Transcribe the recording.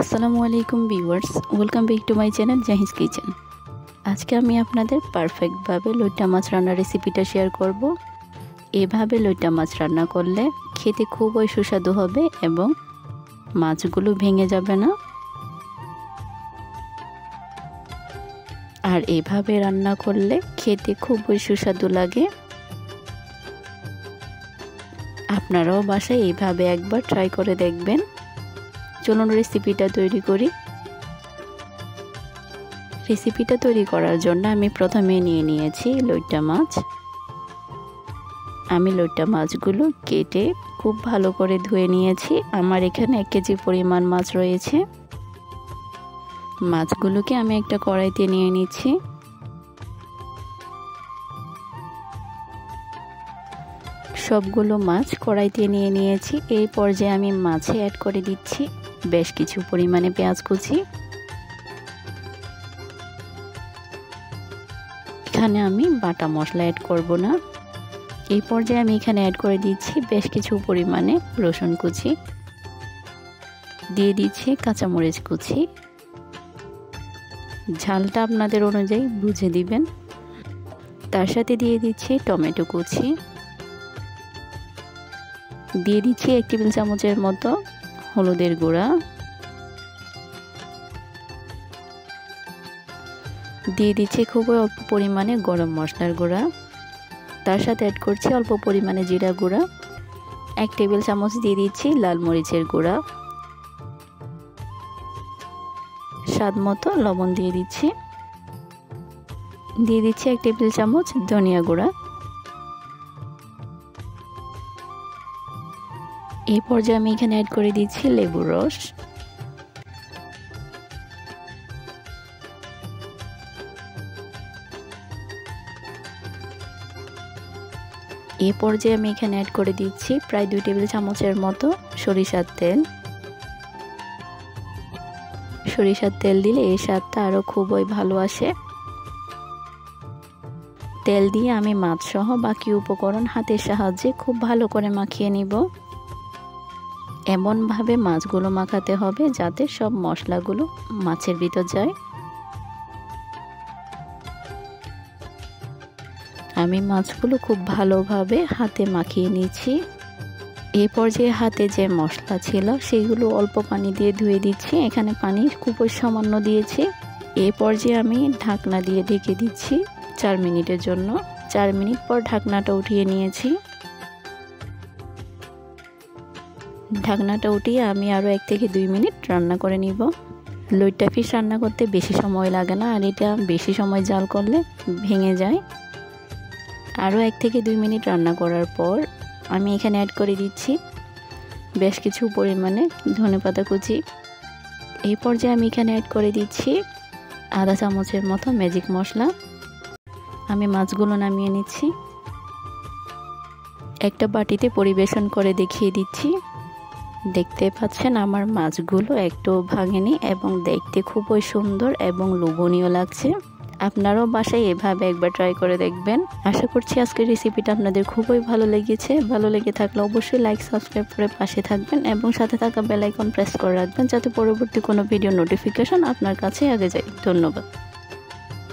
আসসালামু আলাইকুম viewers, welcome back to my channel জাহিজ kitchen. আজকে আমি আপনাদের পারফেক্টভাবে লইট্টা মাছ রান্নার রেসিপিটা শেয়ার করব। এভাবে লইট্টা মাছ রান্না করলে খেতে খুবই সুস্বাদু হবে এবং মাছগুলো ভেঙে যাবে না। আর এভাবে রান্না করলে খেতে খুবই সুস্বাদু লাগে। আপনারাও বাসায় এইভাবে একবার ট্রাই করে দেখবেন। চলুন রেসিপিটা তৈরি করি। রেসিপিটা তৈরি করার জন্য আমি প্রথমে নিয়ে নিয়েছি লইট্টা মাছ। আমি লইট্টা মাছগুলো কেটে খুব ভালো করে ধুয়ে নিয়েছি। আমার এখানে 1 কেজি পরিমাণ মাছ রয়েছে। মাছগুলোকে আমি একটা কড়াইতে নিয়ে নিচ্ছি। সবগুলো মাছ কড়াইতে নিয়ে নিয়েছি। এই পর্যায়ে আমি মাছে অ্যাড করে দিচ্ছি বেশ কিছু পরিমাণে পেঁয়াজ কুচি। এখানে আমি বাটা মশলা অ্যাড করব না। এই পর্যায়ে আমি এখানে অ্যাড করে দিচ্ছি বেশ কিছু পরিমাণে রসুন কুচি, দিয়ে দিচ্ছি কাঁচামরিচ কুচি। ঝালটা আপনাদের অনুযায়ী বুঝে দিবেন। তার সাথে দিয়ে দিচ্ছি টমেটো কুচি, দিয়ে দিচ্ছি 1 টেবিল চামচের মতো হলুদের গুঁড়া, দিয়ে দিচ্ছি খুবই অল্প পরিমাণে গরম মশলার গুঁড়া। তার সাথে অ্যাড করছি অল্প পরিমাণে জিরা গুঁড়া, 1 টেবিল চামচ দিয়ে দিচ্ছি লাল মরিচের গুঁড়া, স্বাদ মতো লবণ দিয়ে দিচ্ছি, 1 টেবিল চামচ ধনিয়া গুঁড়া। এই পর্যায়ে আমি এখানে অ্যাড করে দিচ্ছি লেবুর রস। এই পর্যায়ে আমি এখানে অ্যাড করে দিচ্ছি প্রায় 2 টেবিল চামচের মতো সরিষার তেল। সরিষার তেল দিলে এই স্বাদটা আরও খুবই ভালো আসে। তেল দিয়ে আমি মাছ সহ বাকি উপকরণ হাতের সাহায্যে খুব ভালো করে মাখিয়ে নিব। এমনভাবে মাছগুলো মাখাতে হবে যাতে সব মশলাগুলো মাছের ভিতর যায়। আমি মাছগুলো খুব ভালোভাবে হাতে মাখিয়ে নিচ্ছি। এই পর্যায়ে হাতে যে মশলা ছিল সেগুলো অল্প পানি দিয়ে ধুয়ে দিচ্ছি। এখানে পানি খুবই সামান্য দিয়েছি। এই পর্যায়ে আমি ঢাকনা দিয়ে ঢেকে দিচ্ছি 4 মিনিটের জন্য। 4 মিনিট পর ঢাকনাটা উঠিয়ে নিয়েছি। ঢাকনাটা উঠিয়ে আমি আরও 1 থেকে 2 মিনিট রান্না করে নিব। লইট্টা ফিশ রান্না করতে বেশি সময় লাগে না, আর এটা বেশি সময় জাল করলে ভেঙে যায়। আরও 1 থেকে 2 মিনিট রান্না করার পর আমি এখানে অ্যাড করে দিচ্ছি বেশ কিছু পরিমাণে ধনেপাতা কুচি। এই পর্যায়ে আমি এখানে অ্যাড করে দিচ্ছি আধা চামচের মতো ম্যাজিক মশলা। আমি মাছগুলো নামিয়ে নিচ্ছি। একটা বাটিতে পরিবেশন করে দেখিয়ে দিচ্ছি। দেখতে পাচ্ছেন আমার মাছগুলো একটু ভাঙেনি এবং দেখতে খুবই সুন্দর এবং লোভনীয় লাগছে। আপনারাও বাসায় এভাবে একবার ট্রাই করে দেখবেন। আশা করছি আজকের রেসিপিটা আপনাদের খুবই ভালো লেগেছে। ভালো লেগে থাকলে অবশ্যই লাইক সাবস্ক্রাইব করে পাশে থাকবেন এবং সাথে থাকা বেল আইকন প্রেস করে রাখবেন যাতে পরবর্তী কোনো ভিডিও নোটিফিকেশন আপনার কাছে আগে যায়। ধন্যবাদ।